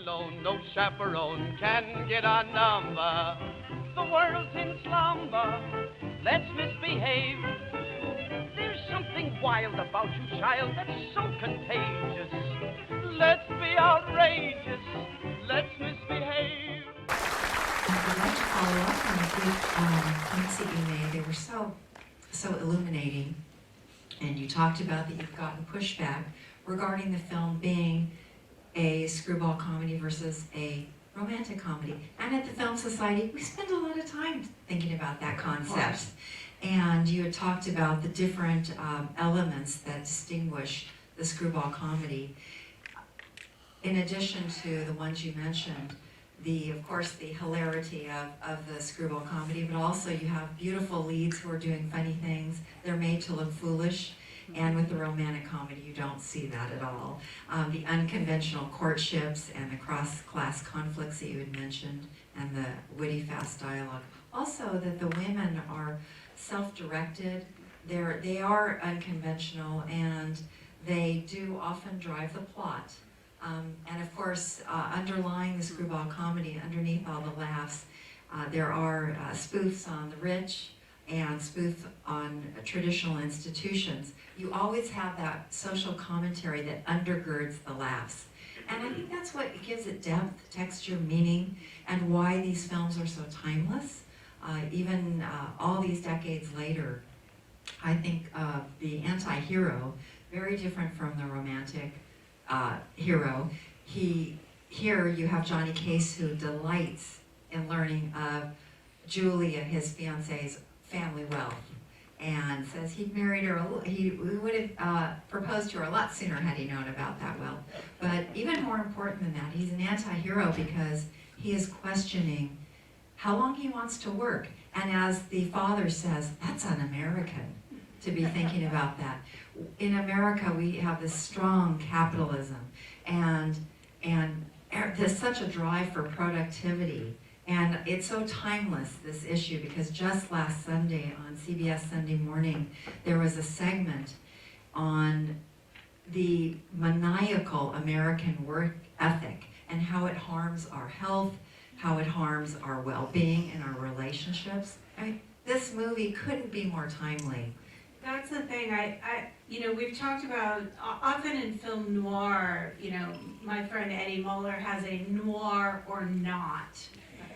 alone, no chaperone can get our number. The world's in slumber, let's misbehave. There's something wild about you, child, that's so contagious. Let's be outrageous, let's misbehave. I'd like to follow up on a few points that you made. They were so illuminating. And you talked about that you've gotten pushback regarding the film being a screwball comedy versus a romantic comedy. And at the Film Society, we spend a lot of time thinking about that concept. And you had talked about the different elements that distinguish the screwball comedy. In addition to the ones you mentioned, of course, the hilarity of the screwball comedy, but also you have beautiful leads who are doing funny things. They're made to look foolish. And with the romantic comedy, you don't see that at all. The unconventional courtships and the cross-class conflicts that you had mentioned, and the witty, fast dialogue. Also, that the women are self-directed. They are unconventional, and they do often drive the plot. And of course, underlying the screwball comedy, underneath all the laughs, there are spoofs on the rich and spoof on traditional institutions. You always have that social commentary that undergirds the laughs. And I think that's what gives it depth, texture, meaning, and why these films are so timeless. Even all these decades later, I think the anti-hero, very different from the romantic hero. Here you have Johnny Case, who delights in learning of Julia, his fiance's family wealth, and says he'd married her, he would have proposed to her a lot sooner had he known about that wealth. But even more important than that, he's an anti-hero because he is questioning how long he wants to work. And as the father says, that's un-American to be thinking about that. In America, we have this strong capitalism, and there's such a drive for productivity. And it's so timeless, this issue, because just last Sunday on CBS Sunday Morning, there was a segment on the maniacal American work ethic and how it harms our health, how it harms our well-being and our relationships. I mean, this movie couldn't be more timely. That's the thing. We've talked about, often in film noir, my friend Eddie Muller has a noir or not.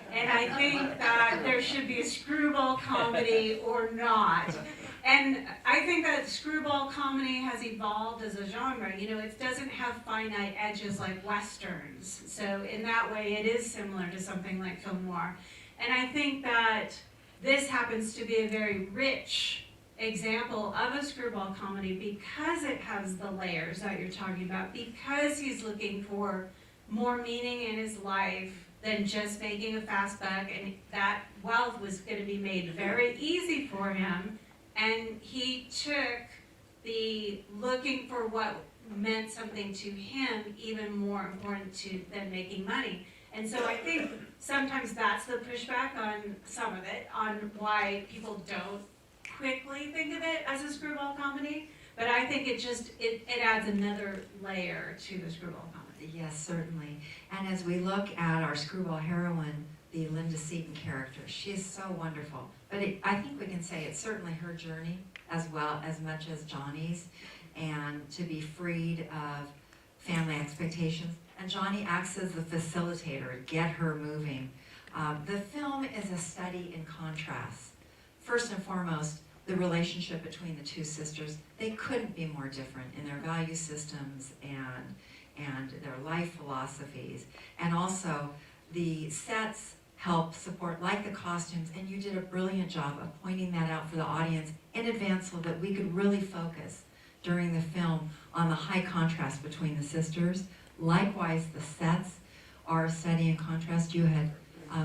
And I think that there should be a screwball comedy or not. And I think that screwball comedy has evolved as a genre. It doesn't have finite edges like westerns. So in that way, it is similar to something like film noir. And I think that this happens to be a very rich example of a screwball comedy because it has the layers that you're talking about, because he's looking for more meaning in his life than just making a fast buck, and that wealth was going to be made very easy for him, and he took the looking for what meant something to him even more important than making money. And so I think sometimes that's the pushback on some of it, on why people don't quickly think of it as a screwball comedy, but I think it adds another layer to the screwball comedy. Yes, certainly. And as we look at our screwball heroine, the Linda Seaton character, she is so wonderful. But I think we can say it's certainly her journey as well as much as Johnny's, and to be freed of family expectations. And Johnny acts as the facilitator, get her moving. The film is a study in contrast. First and foremost, the relationship between the two sisters. They couldn't be more different in their value systems and their life philosophies. And also, the sets help support, like the costumes, and you did a brilliant job of pointing that out for the audience in advance so that we could really focus during the film on the high contrast between the sisters. Likewise, the sets are a study in contrast. You had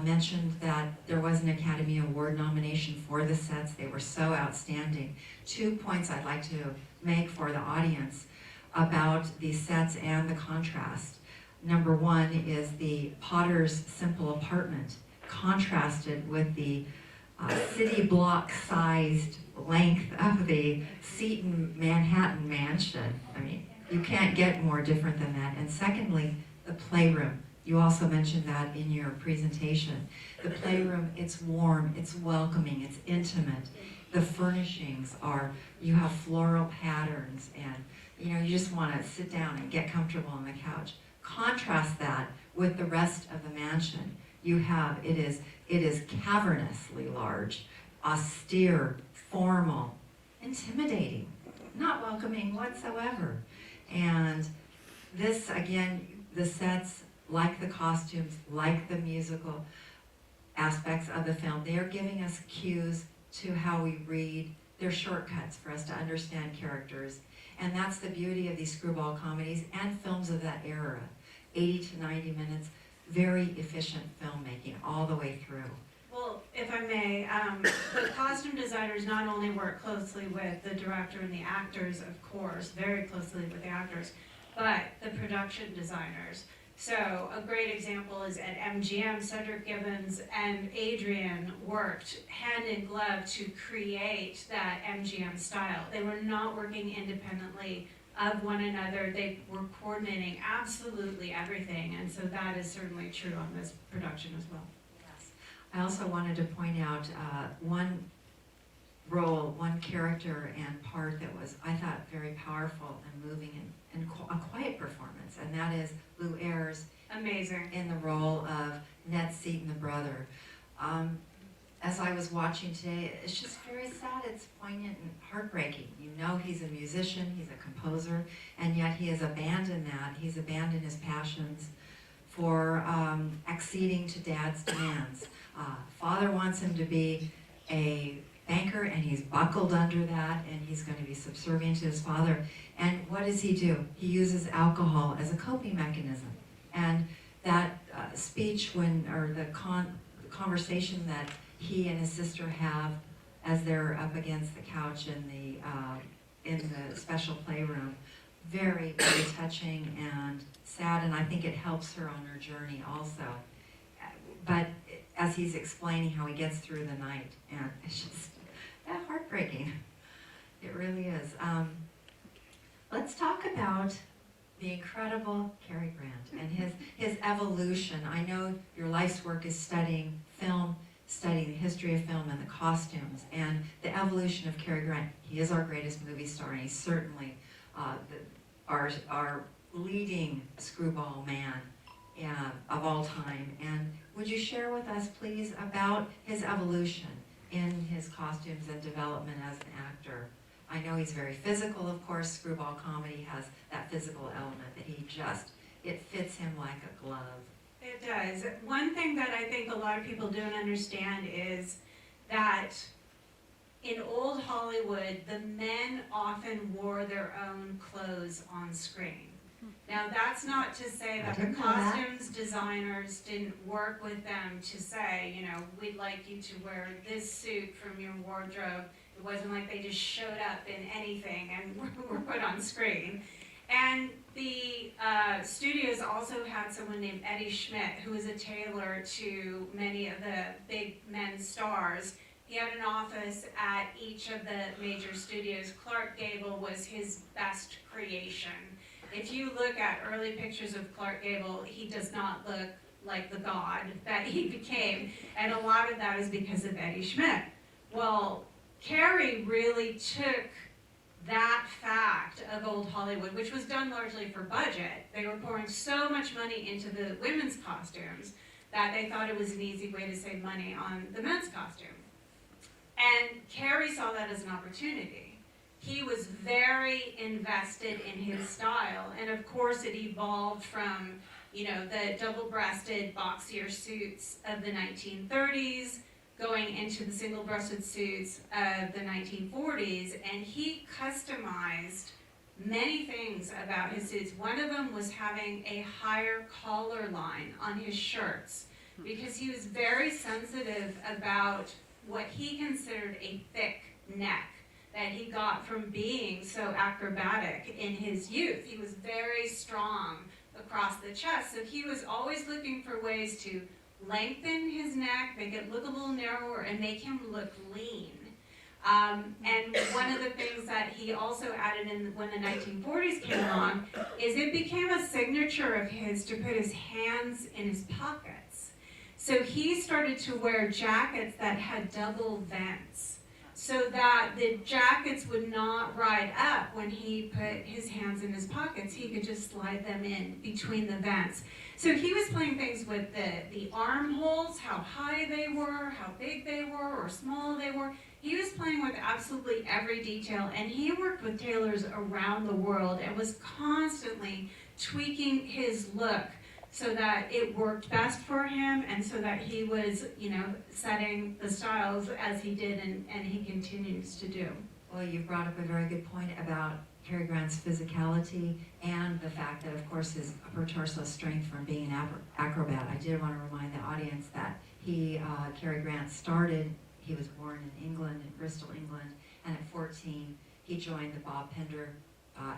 mentioned that there was an Academy Award nomination for the sets. They were so outstanding. 2 points I'd like to make for the audience about the sets and the contrast. Number one is the Potter's simple apartment, contrasted with the city block-sized length of the Seaton Manhattan mansion. I mean, you can't get more different than that. And secondly, the playroom. You also mentioned that in your presentation. The playroom, it's warm, it's welcoming, it's intimate. The furnishings are, you have floral patterns, and you just want to sit down and get comfortable on the couch. Contrast that with the rest of the mansion. You have, it is cavernously large, austere, formal, intimidating, not welcoming whatsoever. And this, again, the sets, like the costumes, like the musical aspects of the film, they are giving us cues to how we read. They're shortcuts for us to understand characters. And that's the beauty of these screwball comedies and films of that era. 80 to 90 minutes, very efficient filmmaking all the way through. Well, if I may, the costume designers not only work closely with the director and the actors, of course, very closely with the actors, but the production designers. So a great example is at MGM, Cedric Gibbons and Adrian worked hand in glove to create that MGM style. They were not working independently of one another. They were coordinating absolutely everything, and so that is certainly true on this production as well. Yes. I also wanted to point out one role, one character and part that was, I thought, very powerful and moving and a quiet performance, and that is Lou Ayres. Amazing. In the role of Ned Seaton, the brother. As I was watching today, it's just very sad, it's poignant and heartbreaking. You know he's a musician, he's a composer, and yet he has abandoned that. He's abandoned his passions for acceding to Dad's demands. Father wants him to be a banker, and he's buckled under that, and he's going to be subservient to his father. And what does he do? He uses alcohol as a coping mechanism. And that speech or the conversation that he and his sister have as they're up against the couch in the special playroom, very, very touching and sad, and I think it helps her on her journey also. But as he's explaining how he gets through the night, and it's just heartbreaking. It really is. Let's talk about the incredible Cary Grant and his evolution. I know your life's work is studying film, studying the history of film and the costumes, and the evolution of Cary Grant. He is our greatest movie star, and he's certainly our leading screwball man of all time. And would you share with us, please, about his evolution in his costumes and development as an actor? I know he's very physical, of course. Screwball comedy has that physical element that it fits him like a glove. It does. One thing that I think a lot of people don't understand is that in old Hollywood, the men often wore their own clothes on screen. Now, that's not to say that the costumes designers didn't work with them to say, we'd like you to wear this suit from your wardrobe. It wasn't like they just showed up in anything and were put on screen. And the studios also had someone named Eddie Schmidt, who was a tailor to many of the big men's stars. He had an office at each of the major studios. Clark Gable was his best creation. If you look at early pictures of Clark Gable, he does not look like the god that he became, and a lot of that is because of Eddie Schmidt. Well, Cary really took that fact of old Hollywood, which was done largely for budget. They were pouring so much money into the women's costumes that they thought it was an easy way to save money on the men's costume. And Cary saw that as an opportunity. He was very invested in his style, and of course it evolved from, the double-breasted, boxier suits of the 1930s, going into the single-breasted suits of the 1940s, and he customized many things about his suits. One of them was having a higher collar line on his shirts, because he was very sensitive about what he considered a thick neck that he got from being so acrobatic in his youth. He was very strong across the chest, so he was always looking for ways to lengthen his neck, make it look a little narrower, and make him look lean. And one of the things that he also added in when the 1940s came along is it became a signature of his to put his hands in his pockets. So he started to wear jackets that had double vents, so that the jackets would not ride up when he put his hands in his pockets. He could just slide them in between the vents. So he was playing things with the armholes, how high they were, how big they were, or small they were. He was playing with absolutely every detail, and he worked with tailors around the world and was constantly tweaking his look so that it worked best for him, and so that he was, setting the styles as he did, and he continues to do. Well, you brought up a very good point about Cary Grant's physicality and the fact that, of course, his upper torso strength from being an acrobat. I did want to remind the audience that Cary Grant he was born in England, in Bristol, England, and at 14, he joined the Bob Pender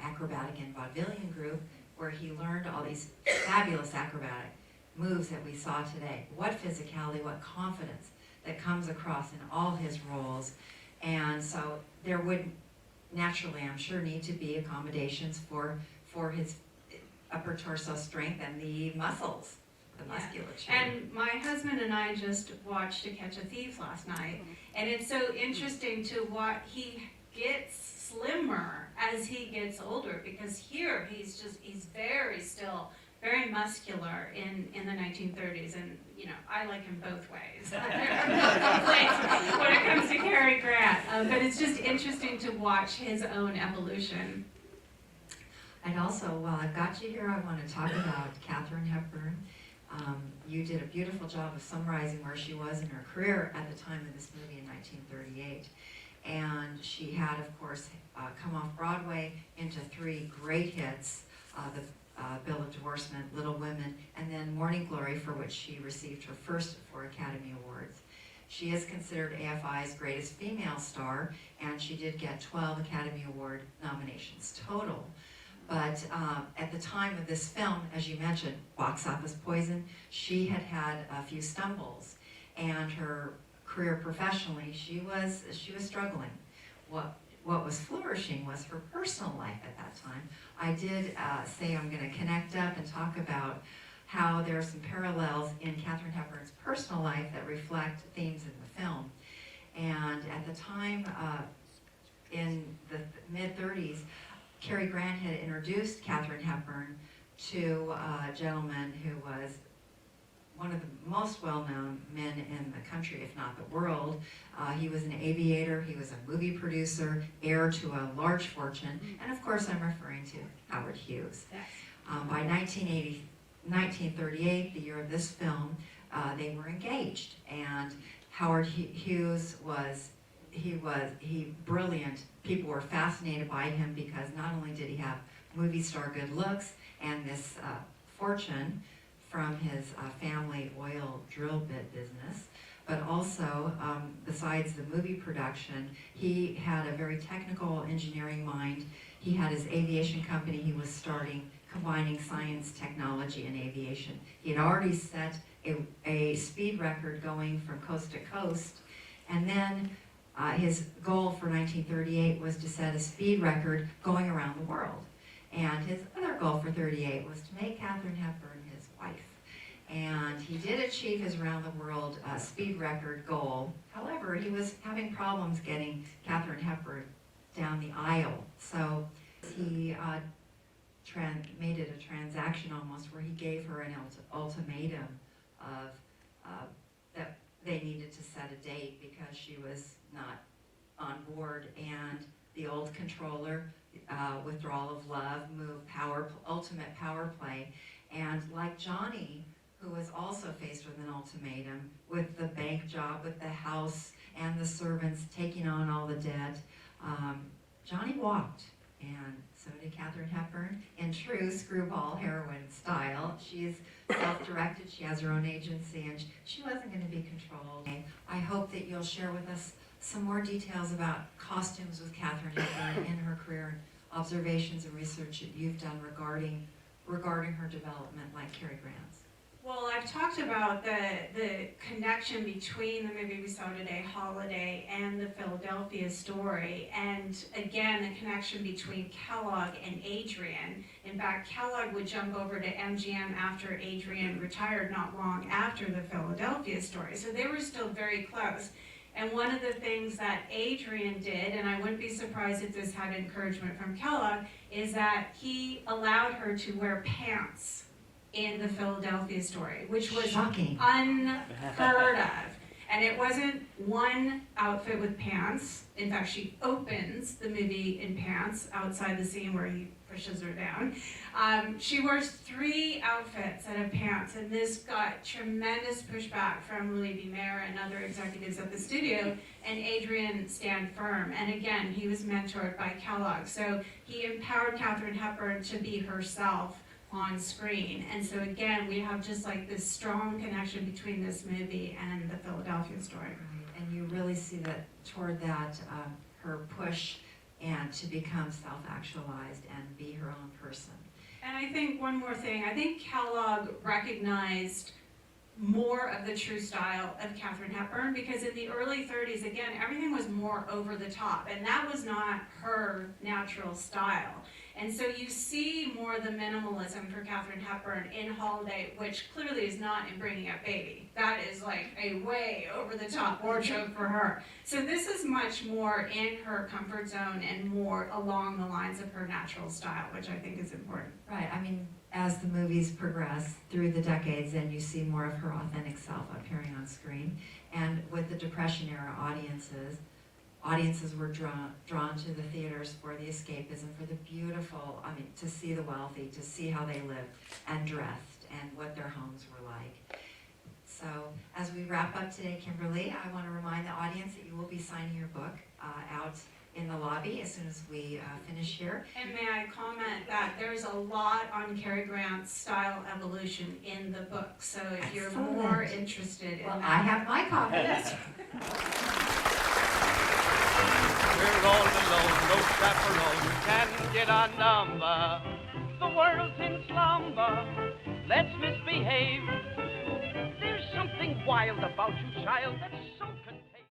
acrobatic and vaudevillian group, where he learned all these fabulous acrobatic moves that we saw today. What physicality, what confidence that comes across in all his roles. And so there would naturally, I'm sure, need to be accommodations for his upper torso strength and the muscles, the musculature. And my husband and I just watched To Catch a Thief last night, and it's so interesting to watch. He gets slimmer as he gets older, because here he's still very muscular in the 1930s, and I like him both ways. There are no complaints when it comes to Cary Grant, but it's just interesting to watch his own evolution. And also, while I've got you here, I want to talk about Katharine Hepburn. You did a beautiful job of summarizing where she was in her career at the time of this movie in 1938. And she had, of course, come off Broadway into 3 great hits, the Bill of Divorcement, Little Women, and then Morning Glory, for which she received her first 4 Academy Awards. She is considered AFI's greatest female star, and she did get 12 Academy Award nominations total. But at the time of this film, as you mentioned, box office poison, she had had a few stumbles, and her career professionally, she was struggling. What was flourishing was her personal life at that time. I did say I'm going to connect up and talk about how there are some parallels in Katharine Hepburn's personal life that reflect themes in the film. And at the time, in the mid-30s, Cary Grant had introduced Katharine Hepburn to a gentleman who was one of the most well-known men in the country, if not the world. He was an aviator, he was a movie producer, heir to a large fortune, and of course I'm referring to Howard Hughes. By 1938, the year of this film, they were engaged, and Howard Hughes was brilliant. People were fascinated by him because not only did he have movie star good looks and this fortune from his family oil drill bit business, but also, besides the movie production, he had a very technical engineering mind. He had his aviation company he was starting, combining science, technology, and aviation. He had already set a speed record going from coast to coast, and then his goal for 1938 was to set a speed record going around the world. And his other goal for 38 was to make Katharine Hepburn his wife. And he did achieve his round the world speed record goal. However, he was having problems getting Katharine Hepburn down the aisle. So he made it a transaction almost, where he gave her an ultimatum of that they needed to set a date because she was not on board, and the old controller, withdrawal of love, move ultimate power play. And like Johnny, who was also faced with an ultimatum, with the bank job, with the house, and the servants taking on all the debt, Johnny walked, and so did Katharine Hepburn, in true screwball heroine style. She's self-directed, she has her own agency, and she wasn't going to be controlled. I hope that you'll share with us some more details about costumes with Katharine Hepburn in her career, and observations and research that you've done regarding her development, like Cary Grant's. Well, I've talked about the connection between the movie we saw today, Holiday, and the Philadelphia story, and again, the connection between Kalloch and Adrian. In fact, Kalloch would jump over to MGM after Adrian retired not long after the Philadelphia story, so they were still very close. And one of the things that Adrian did, and I wouldn't be surprised if this had encouragement from Kalloch, is that he allowed her to wear pants in the Philadelphia story, which was Shocking. unheard of. And it wasn't one outfit with pants. In fact, she opens the movie in pants outside the scene where he pushes her down. She wears 3 outfits that have pants, and this got tremendous pushback from Louis B. Mayer and other executives at the studio, and Adrian stand firm. And again, he was mentored by Kalloch, so he empowered Katherine Hepburn to be herself on screen. And so again, we have just like this strong connection between this movie and the Philadelphia story. Right. And you really see that toward that, her push and to become self-actualized and be her own person. And I think one more thing, I think Kalloch recognized more of the true style of Katherine Hepburn, because in the early 30s, again, everything was more over the top, and that was not her natural style. And so you see more of the minimalism for Katherine Hepburn in Holiday, which clearly is not in Bringing Up Baby. That is like a way over the top wardrobe for her. So this is much more in her comfort zone and more along the lines of her natural style, which I think is important. Right, I mean, as the movies progress through the decades, and you see more of her authentic self appearing on screen. And with the Depression era audiences were drawn to the theaters for the escapism, for the beautiful, I mean, to see the wealthy, to see how they lived and dressed and what their homes were like. So as we wrap up today, Kimberly, I want to remind the audience that you will be signing your book out in the lobby as soon as we finish here. And may I comment that there's a lot on Cary Grant's style evolution in the book, so if you're Excellent. more interested in Well, that. I have my copy. We're all alone, no chaperone can get our number. The world's in slumber, let's misbehave. There's something wild about you, child, that's so